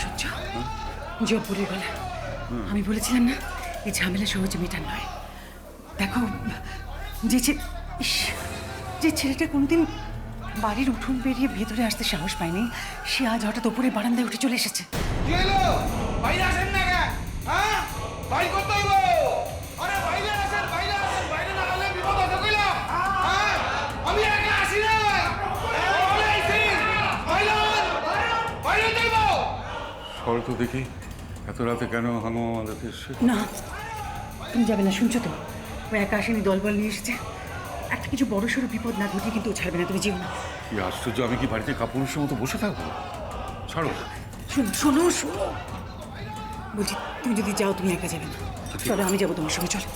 সহ্য জব্বরের গলা। আমি বলেছিলাম না এই ঝামেলা সহজে মেটার নয়। দেখো যে ছেলেটা কোনদিন বাড়ির উঠোন বেরিয়ে ভেতরে আসতে সাহস পায়নি, সে আজ হঠাৎ ওপরে বারান্দায় উঠে চলে এসেছে। তো দেখি এত রাতে কেন হামো আমাদেরকে? না, তুমি যাবে না, শুনছো তো? ও একা আসেনি, দলবল নিয়ে এসেছে। একটা কিছু বড় সড়ো বিপদ না ঘটিয়ে কিন্তু ও ছাড়বে না, তুমি যেও না। কি আশ্চর্য! আমি কি বাড়িতে কাপুরুষের মতো বসে থাকবো? ছাড়ো। শোনো বলছি, তুমি যদি যাও তুমি একা যাবে না। চলো আমি যাবো তোমার সঙ্গে, চলো।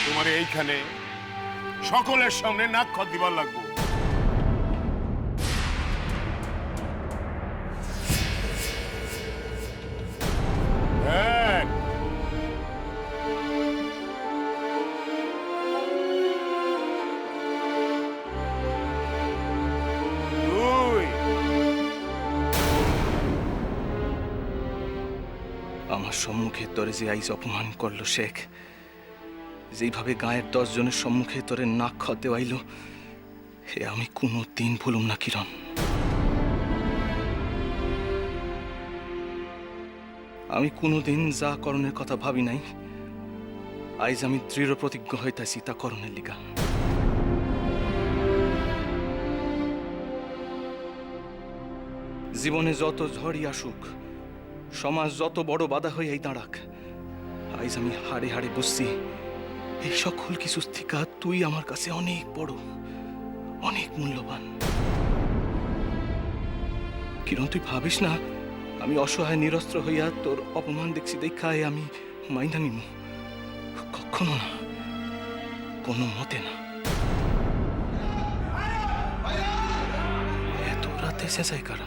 তোমার এইখানে সকলের সামনে নাক খত দিবার লাগবো। আমার সম্মুখে তোরে যে আইজ অপমান করলো শেখ, যেইভাবে গায়ের 10 জনের সম্মুখে তোরে নাক খত দেওয়াইল, হে আমি কোনো দিন ভুলুম না কিরণ। আমি কোনোদিন যা করণের কথা ভাবি নাই, আইজ আমি দৃঢ় প্রতিজ্ঞ হইতাছি তা করণের লিগা। জীবনে যত ঝড়ই আসুক, সমাজ যত বড় বাধা হইয়াই দাঁড়াক, আইজ আমি হাড়ে হাড়ে বসছি এই সকল কিছু থেকে তুই আমার কাছে অনেক বড়, অনেক মূল্যবান। কিরণ, তুই ভাবিস না আমি অসহায় নিরস্ত্র হইয়া তোর অপমান দেখছি দেখায় আমি মাইনা নিব? কখনো না, কোনো মতে না। এত রাতে চেঁচাই কারা?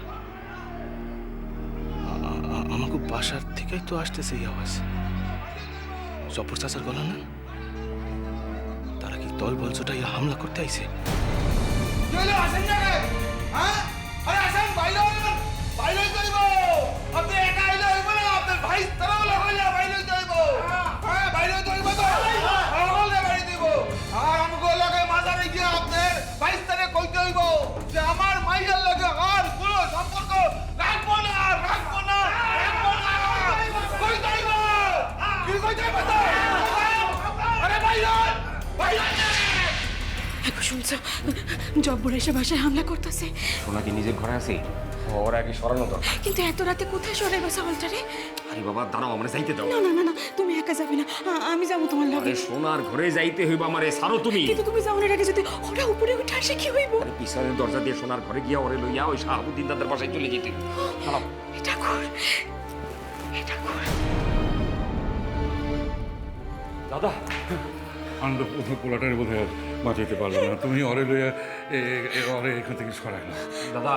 আমাকে বাসার থেকেই তো আসতেছে এই আওয়াজ। জব্বর চাচার গলা না? তারা কি দল বল জোটাই হামলা করতে আইছে? আমার মাইয়ার লাগে আর কোনো সম্পর্ক রাখবো না, রাখবো না। শুনছো, জব্বর এসে বাসায় হামলা করতেছে। সোনা কি নিজের ঘরে আছে? ওরা কি সরানো দরকার। কিন্তু এত রাতে কোথায় সরাইবা সাওয়ালটারে? আরে বাবা দাঁড়াও, আমারে যাইতে দাও। না, তুমি একা যাবে না, আমি যাবো তোমার লগে। সোনার ঘরে যাইতে হইব আমারে, ছাড়ো তুমি। কিন্তু তুমি যাওয়ার আগে যদি ওরা উপরে উঠে আসে কি হইব? আরে পিছনের দরজা দিয়ে সোনার ঘরে গিয়া ওরে লইয়া ওই শাহাবুদ্দিন দাদার বাসায় চলে যেতে। চলো। এটা কর। দাদা, আনন্দ পোলাটারে বোধ হয় বাঁচাইতে পারলো না। তুমি অরে লইয়া অরে এখান থেকে সরাই না। দাদা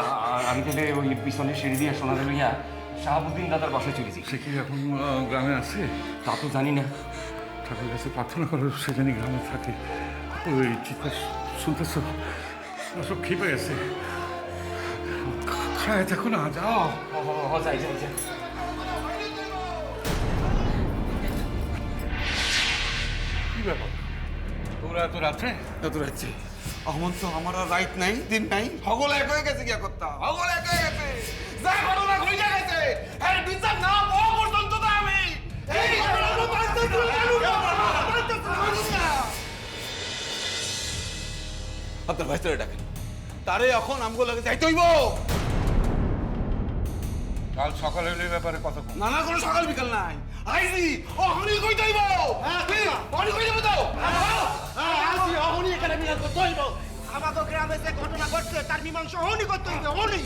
আমি তাহলে ওই পিছনের সিঁড়ি দিয়ে সোনারে লইয়া শাহাবুদ্দিন দাদার বাসায় চলেছি। সে কি এখন গ্রামে আছে? তা তো জানি না। ঠাকুরের কাছে প্রার্থনা করো সে জানি গ্রামে থাকে। ওই চিৎকার শুনতেছ? সব খেপে গেছে। খায় দেখো না, যাও। যাই। কি ব্যাপার তোমরা এত রাত্রে? এত রাত্রে অমন তো আমার আর রাইট নাই, দিন নাই। হগল এক হয়ে গেছে, গিয়া করতা হগল এক হয়ে গেছে। যা ঘটনা ঘটে গেছে এর বিচার না হওয়া পর্যন্ত তো আমি এই ঘটনাগুলো বাঁচতে আপনার ভাইস্তারে ডাকেন, তারে এখন আমগো লাগে যাইতে হইব। কাল সকালে এই ব্যাপারে কথা বল। না কোনো সকাল বিকাল নাই, আইজি অহনি কইতে হইব। অহনি কইতে হইব তো আইজি অহনি এখানে মিলাদ করতে হইব। আমাদের গ্রামে যে ঘটনা ঘটছে তার মীমাংসা অহনি করতে হইবে, অহনি।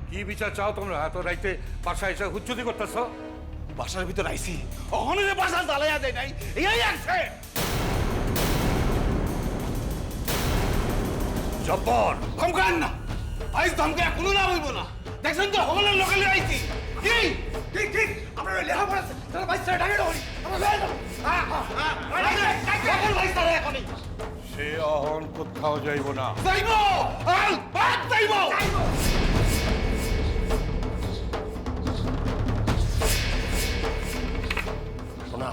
কি বিচার চাও তোমরা? এত রাইতে বাসায় এসে হুচ্চুতি করতেছ? বাসার ভিতর আইছি, অহনি যে বাসা জ্বালাইয়া দেয় নাই, এই আছে জব্বর। ধমকান না, আইস ধমকে কোনো না বলবো না। দেখছেন তো হলের লোকালে আইছি। ঠিক আপনারা লেখা পড়াচ্ছেন, সে অহন কোথাও যাইব না। সোনা,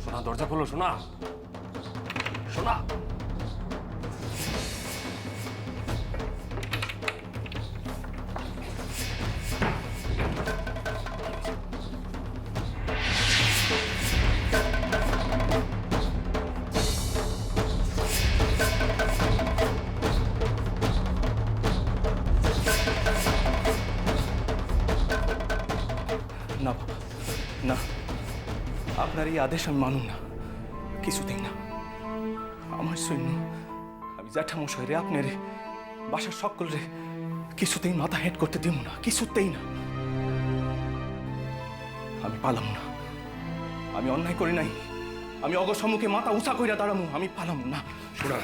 সোনা দরজা খোলো, সোনা, সোনা। না বাবা, না, আপনার এই আদেশ আমি মানুন না, কিছুতেই না। আমার সৈন্য আমি জ্যাঠামশাইরে আপনার বাসার সকলরে কিছুতেই মাথা হেট করতে দিব না, কিছুতেই না। আমি পালাম না, আমি অন্যায় করি নাই, আমি অগসম্মুখে মাথা উঁচা কইরা দাঁড়ামু, আমি পালাম না। সোনা,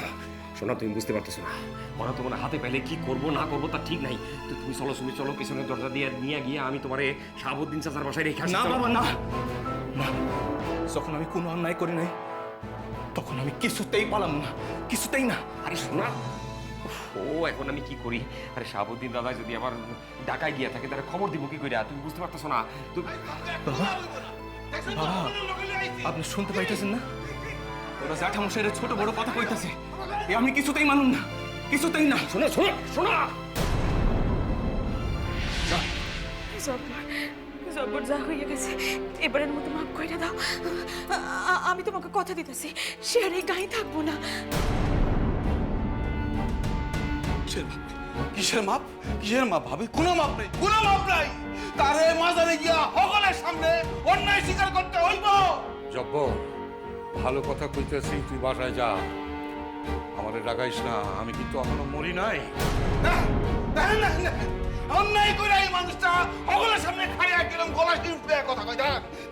সোনা, তুমি বুঝতে পারতেছো না, ওরা তোমার হাতে পেলে কি করবো না করবো তা ঠিক নাই। তো তুমি চলো, তুমি চলো, পিছনের দরজা দিয়ে নিয়ে গিয়ে আমি তোমারে শাহাবুদ্দিন চাচার বাসায় রেখে আসি। না চলো। বাবা, না, না, যখন আমি কোনো অন্যায় করি নাই তখন আমি কিছুতেই পালাম না, কিছুতেই না। আরে সোনা, ও এখন আমি কি করি? আরে শাহাবুদ্দিন দাদা যদি আবার ঢাকায় গিয়ে থাকে তাহলে খবর দিব কি করে? তুমি বুঝতে পারতেছো না? তুমি বাবা, বাবা, আপনি শুনতে পাইতেছেন না? ওরা জ্যাঠামশাইয়ের ছোট বড় কথা কইতাছে, এ আমি কিছুতেই মানুন না, কিছুতেই না। শোনো, শোনো, শোনো। জব্বর যা হয়ে গেছে এবারের মতো মাফ করে দাও। আমি তোমাকে কথা দিতেছি, সে আর এই গায়ে থাকবো না। কিসের মাপ? কিসের মাপ ভাবি? কোনো মাপ নেই, কোনো মাপ নাই। তারে মাজারে গিয়া সকলের সামনে অন্যায় স্বীকার করতে হইব। জব্বর, ভালো কথা কইতেছি, তুই বাসায় যা, আমারে ডাকাইস না, আমি কিন্তু এখনো মরি নাই। দেখেন, দেখেন, দেখেন, অন্যায় করে এই মানুষটা সকলের সামনে খাড়িয়া কিরম গলা টিপে কথা কয়।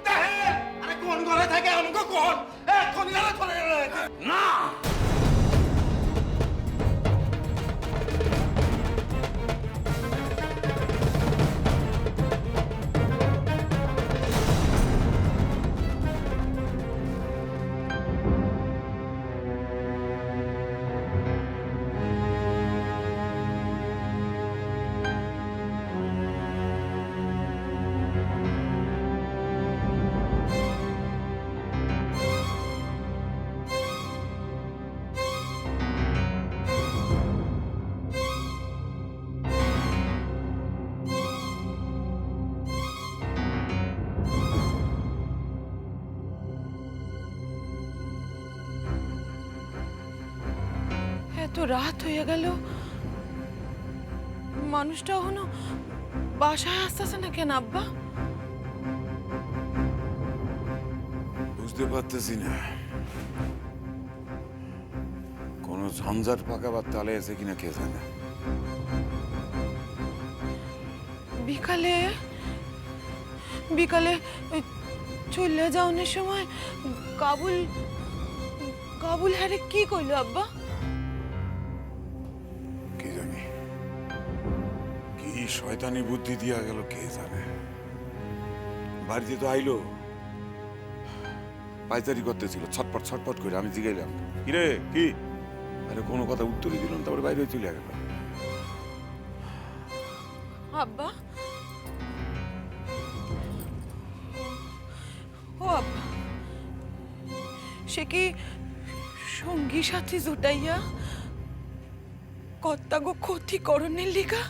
দেখেন, আরে কোন ঘরে থাকে আমাকে কোন এখন গেলে চলে গেলে না, এত রাত হয়ে গেল, মানুষটা এখনো বাসায় আসতেছে না কেন আব্বা? বুঝতে পারতেছি না, কোন ঝঞ্ঝাট পাকাবার তালে আছে কিনা কে জানে। বিকালে বিকালে ওই চলে যাওয়ার সময় কাবুল কাবুল হারে কি কইলো আব্বা? কে জানি কি শয়তানি বুদ্ধি দিয়া গেল কে জানে। বাড়িতে তো আইলো, পাইচারি করতেছিল ছটপট ছটপট করে। আমি জিগাইলাম কিরে কি, আরে কোনো কথা উত্তরই দিল না, তারপরে বাইরে চলে গেল। আব্বা, ও আব্বা, সে কি সঙ্গী সাথী জোটাইয়া কর্তাগো ক্ষতিকরণের লিগা?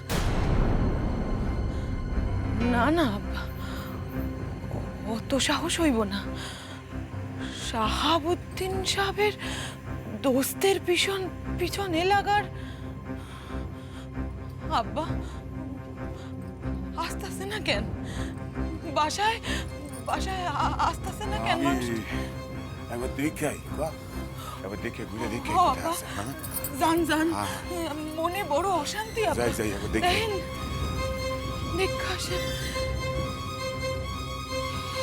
না না আব্বা, অত সাহস হইব না। শাহাবুদ্দিন সাহেবের দোস্তের পিছনে লাগার। আব্বা, আসতেছে না কেন? বাসায় আসতেছে না কেন? একবার দেখে আই, একবার দেখে ঘুরে দেখে ও আব্বা, যান যান, মনে বড় অশান্তি আব্বা। যাই যাই, একবার দেখে। দেখেন, দেখা আসেন।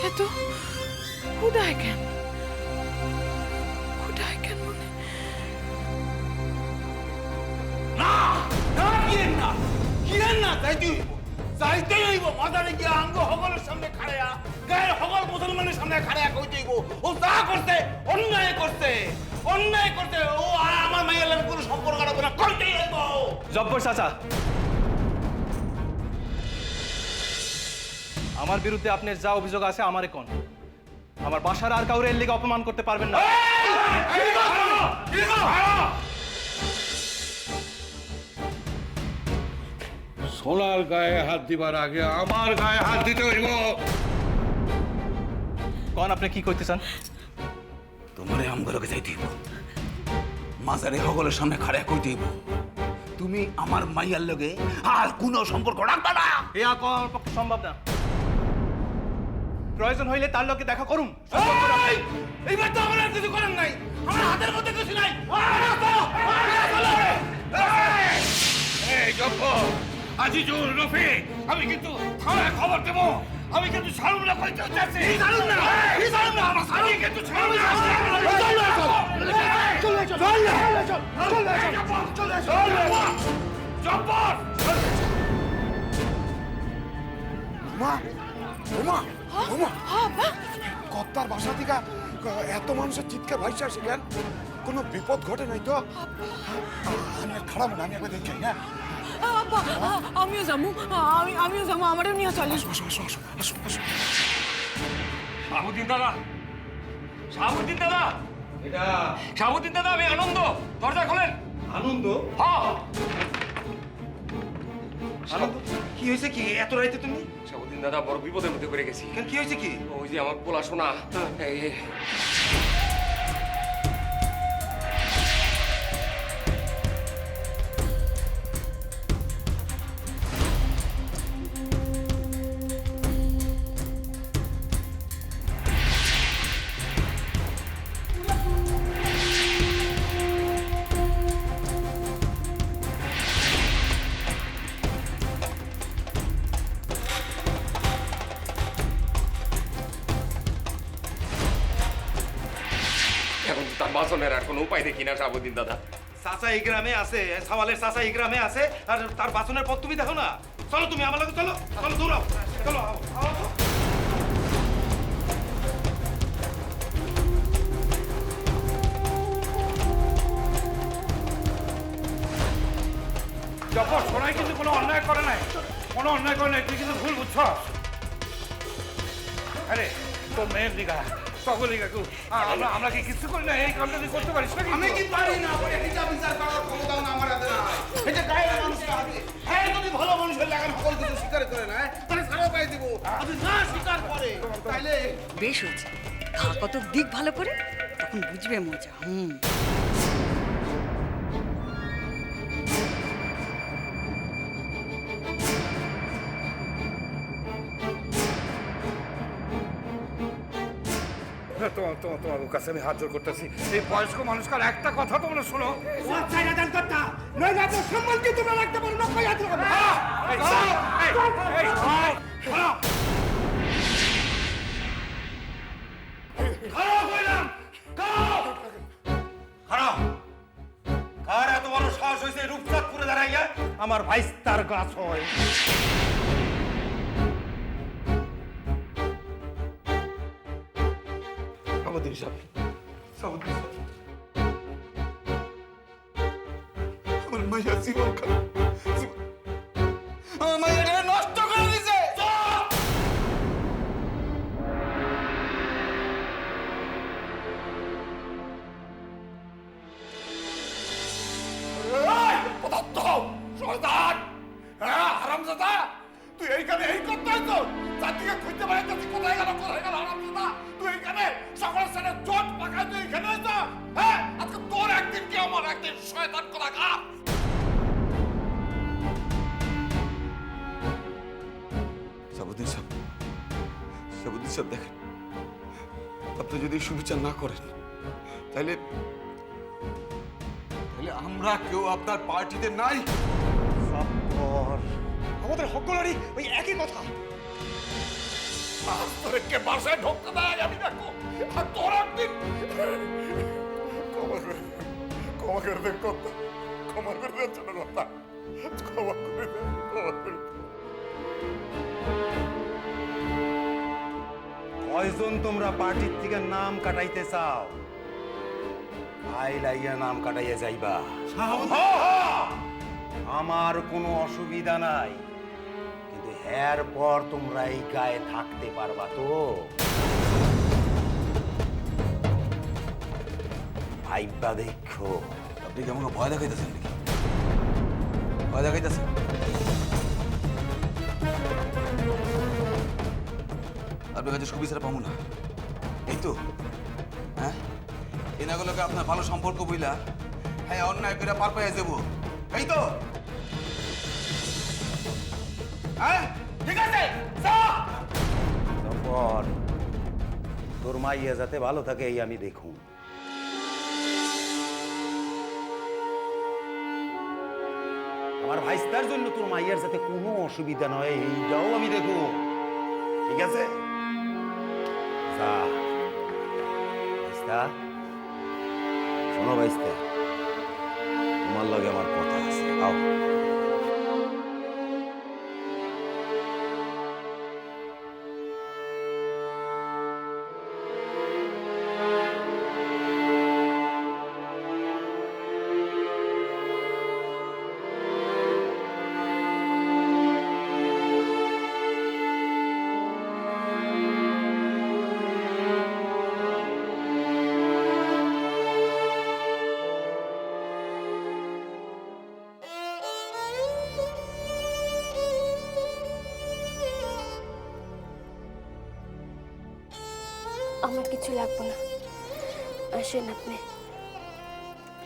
এত খুদায় কেন? খুদায় কেন মনে? না, কিরেন না, কিরেন না, যাইতে হইব, যাইতেই হইব মাদারে গিয়া আঙ্গ হগলের সামনে খাড়ায়া গায়ের হগল মুসলমানের সামনে খাড়ায়া কইতে হইব ও যা করতে অন্যায় করতে অন্যায় করতে ও আর আমার মায়ের লাগে কোনো সম্পর্ক রাখবে না কইতেই হইব। জব্বর চাচা, আমার বিরুদ্ধে আপনার যা অভিযোগ আছে আমারে কোন। আমার বাসার আর কাউরে এর লিগে অপমান করতে পারবেন না। সোনার গায়ে হাত দিবার আগে আমার গায়ে হাত দিতে হইব। কোন আপনি কি কইতে চান? তোমারে আমগলকে যাইতে হইব মাজারে হগলের সামনে খাড়ায়া কইতে হইব তুমি আমার মাইয়ার লগে আর কোনো সম্পর্ক রাখবা না। এ আমার পক্ষে সম্ভব না। প্রয়োজন হইলে তার লগে দেখা করুন। এইবার তো আমার আর কিছু করার নাই, আমার হাতের মধ্যে কিছু নাই। এই জব্বর, আজিজুল, রফিক, আমি কিন্তু থানায় খবর দেব। আমি কিন্তু ছাড়ুন না কইতে চাচ্ছি। ছাড়ুন না, ছাড়ুন না, আমার ছাড়ুন। আমি কিন্তু ছাড়ুন না। জব্বর, মা ওমা ওমা কর্তার বাসা থেকে এত মানুষের চিৎকার ভাইসা আসে কেন? কোনো বিপদ ঘটে নাই তো? আমি আর খারাপ না, আমি একবার দেখি। হ্যাঁ আব্বা আমিও যাবো, আমিও যাবো, আমারও নিয়ে চলে। আসো আসো আসো আসো আসো। শাহাবুদ্দিন দাদা, শাহাবুদ্দিন দাদা, শাহাবুদ্দিন দাদা, আমি আনন্দ, দরজা খোলেন। আনন্দ? হ্যাঁ, আনন্দ কি হয়েছে? কি এত রাইতে তুমি? শাহাবুদ্দিন দাদা বড় বিপদের মধ্যে করে গেছি। কেন, কি হয়েছে? কি ওই যে আমার পোলা শোনা এখন তো তার বাঁচনের আর কোনো উপায় দেখি না শাহাবুদ্দিন দাদা। চাচা এই গ্রামে আছে, সাওয়ালের চাচা এই গ্রামে আছে, আর তার বাসনের পথ তুমি দেখো না? চলো তুমি আমার লগে, চলো চলো, দৌড়াও, চলো আও তো। জব্বর, সোনাই কিন্তু কোনো অন্যায় করে নাই, কোনো অন্যায় করে নাই। তুই কিন্তু ভুল বুঝছ। আরে তোর মেয়ের দিঘা সকল দিঘা আমরা কি কিছু করি না? এই কামটা তুই করতে পারিস না? আমি কি পারি না? ওই হিসাব বিচার করার ক্ষমতা না আমার হাতে নাই। এই যে গায়ের মানুষটা আছে, হ্যাঁ যদি ভালো মানুষের লাগান সকল কিছু স্বীকার করে না, তাহলে ছাড়াও পাই দিব। যদি না স্বীকার করে তাইলে বেশ হচ্ছে, খা কত দিক ভালো করে, তখন বুঝবে মজা। তোমার কাছে আমি হাত জোর করতেছি, এই বয়স্ক মানুষকার একটা কথা তোমরা শোনো। কার এত বড় সাহস হয়েছে রূপচাঁদ করে দাঁড়াইয়া আমার ভাইস্তার গাছ হয়? সাবুদ্দিন সাহেব, সাবুদ্দিন সাহেব, আমার মাইয়া জীবন খারাপ, আমার মাইয়াটা নষ্ট করে দিছে। হারামজাদা, তুই এইখানে এই করতে হইতো? চারদিকে খুঁজতে পারে তুই কোথায় গেল হারামজাদা? তুই এইখানে সকলের সাথে জট পাকায় তুই এখানে হইতো? হ্যাঁ, আজকে তোর একদিন কি আমার একদিন, শয়তান কোথাকার। সাবুদ্দিন সাহেব, সাবুদ্দিন সাহেব দেখেন, আপনি যদি সুবিচার না করেন তাহলে আমরা কেউ আপনার পার্টিতে নাই। আমাদের সকলেরই ওই একই কথা। তোরকে বাসায় ঢুকতে দেয় আমি দেখো, আর তোর একদিন ক্ষমা করে দেন কথা, ক্ষমা করে দেন ছোট কথা, ক্ষমা করে দেন, ক্ষমা করে দেন। কয়জন তোমরা পার্টির থেকে নাম কাটাইতে চাও? আই লাইয়া নাম কাটাইয়া যাইবা। আমার কোনো অসুবিধা নাই, কিন্তু এর পর তোমরা এই গায়ে থাকতে পারবা তো? ভাইবা দেখো। আপনি কি আমাকে ভয় দেখাইতেছেন নাকি? ভয় দেখাইতেছেন? আপনার কাছে সুবিচার পাবো না, এই তো? হ্যাঁ, এনাগুলোকে আপনার ভালো সম্পর্ক বইলা হ্যাঁ অন্যায় করে পার পেয়ে যাবো, এই তো? হ্যাঁ, ঠিক আছে। তারপর তোর মাইয়া যাতে ভালো থাকে এই আমি দেখুন। আমার ভাইস্তার জন্য তোর মাইয়ার যাতে কোনো অসুবিধা নয় এইটাও আমি দেখব, ঠিক আছে? যা ভাইস্তা, শোনো ভাইস্তা, তোমার লগে আমার কথা আছে, আও। আমার কিছু লাগবে না, আসেন আপনি।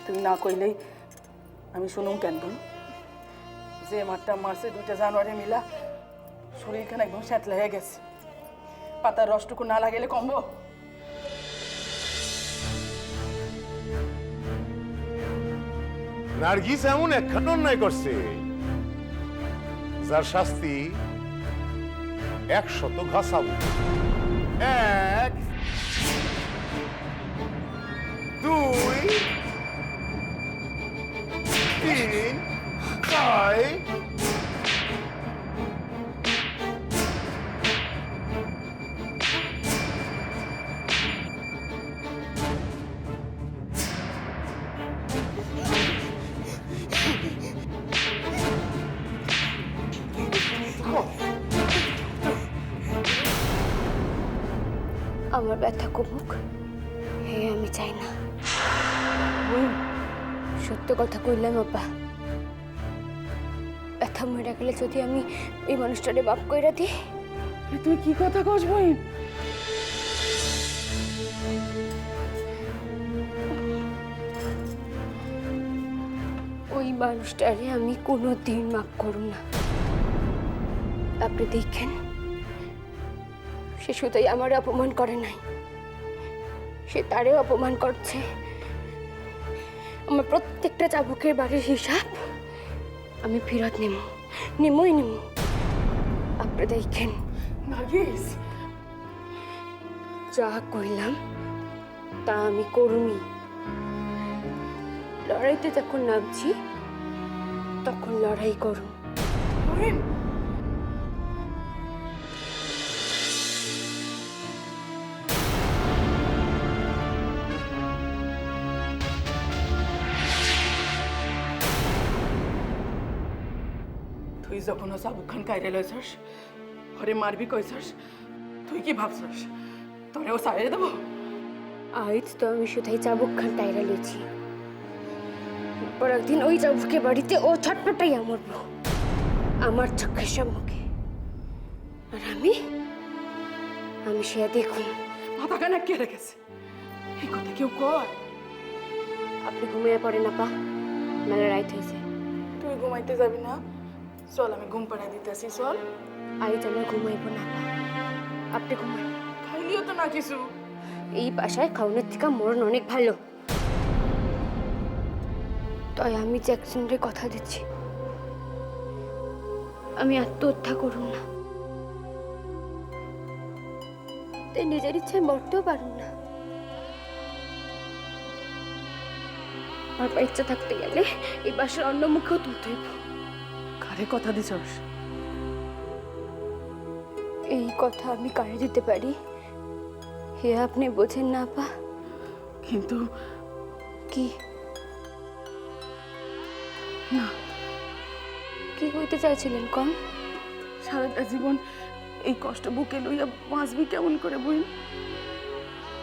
তুমি না কইলেই আমি শুনুম কেন বোন? যে মাঠটা মারছে 2 জানুয়ারি মিলা শরীরখানে একদম স্যাঁতলা হয়ে গেছে। পাতার রসটুকু না লাগাইলে কমবো? নার্গিস এমন একখান অন্যায় করছে যার শাস্তি 100 ঘাসাবো। 1 2 3 4 আমার ব্যথা কমুক হে আমি চাই না। সত্য কথা কইলাম আপা, ব্যথা মরে গেলে যদি আমি এই মানুষটারে বাপ কইরা দিই। তুই কি কথা কস বই? ওই মানুষটারে আমি কোনোদিন মাফ করব না। আপনি দেখেন, সে শুধুই আমার অপমান করে নাই, সে তারেও অপমান করছে। আমার প্রত্যেকটা চাবুকের বাড়ির হিসাব আমি ফেরত নেমই নেব। আপনি দেখেন। নার্গিস, যা কইলাম তা আমি করুনি। লড়াইতে যখন নামছি তখন লড়াই করুন। তুই যখন চাবুক খান কাইরে লইছস, ঘরে মারবি কইছস, তুই কি ভাবছস তোরে ও সাইরে দেবো? আজ তো আমি শুধুই চাবুক খান টাইরা লেছি, পর একদিন ওই চাবুকের বাড়িতে ও ছটপটাইয়া মরবো আমার চোখের সম্মুখে। আর আমি সে দেখুন। মাথা কানা কে রেখেছে? এই কথা কেউ কয়? আপনি ঘুমিয়ে পড়েন আপা, মেলা রাইত হয়েছে। তুই ঘুমাইতে যাবি না? চল আমি ঘুম পাড়াই দিতেছি, চল। আজ আমার ঘুমাইব না আপা, আপনি ঘুমান। খাইলিও তো না কিছু। এই বাসায় খাওয়ানোর থেকে মরণ অনেক ভালো। তাই আমি জ্যাকসনরে কথা দিচ্ছি, আমি আত্মহত্যা করুন না। তাই নিজের ইচ্ছায় মরতেও পারুন না। আমার ইচ্ছা থাকতে গেলে এই বাসার অন্য মুখেও তুলতে হইব। কারে কথা দিছস? এই কথা আমি কারে দিতে পারি? হে আপনি বোঝেন না আপা? কিন্তু কি না, কি হইতে চাইছিলেন কন? সারাটা জীবন এই কষ্ট বুকে লইয়া বাঁচবি কেমন করে বই?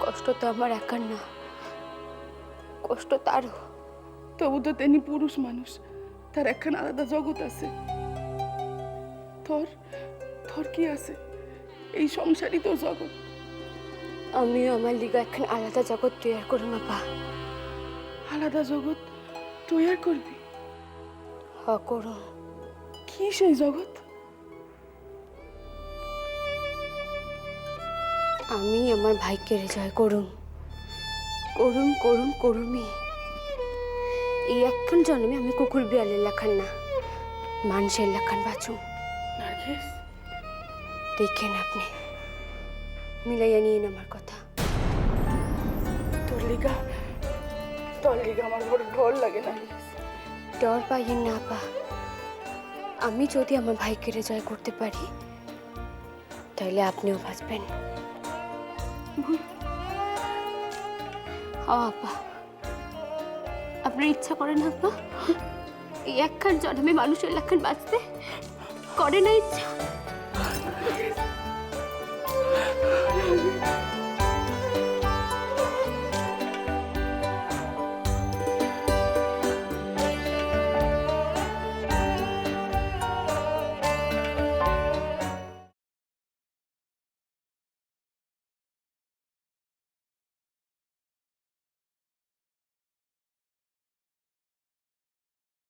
কষ্ট তো আমার একার না, কষ্ট তারও। তবু তো তিনি পুরুষ মানুষ, তার একখান আলাদা জগৎ আছে। তোর তোর কি আছে? এই সংসারই তোর জগৎ। আমিও আমার লিগা এখন আলাদা জগৎ তৈরি করুম আপা। আলাদা জগৎ তৈরি করবি? হ করুম। কি সেই জগৎ? আমি আমার ভাইকে রেজয় করুম, করুম করুম করুমই। এই একখান জন্মে আমি কুকুর বিড়ালের লেখান না, মানুষের লেখান বাঁচুম। নার্গিস, দেখেন আপনি, মিলাইয়া নিয়েন আমার কথা। তোর লিগা আমার বড় ডর লাগে নার্গিস। ডর পাইয়েন না আপা। আমি যদি আমার ভাইকে রেজয় করতে পারি তাহলে আপনিও বাঁচবেন। আপা, আপনার ইচ্ছা করে না আপা? এই একখান জন্মে মানুষের লেখান বাঁচতে করে না ইচ্ছা?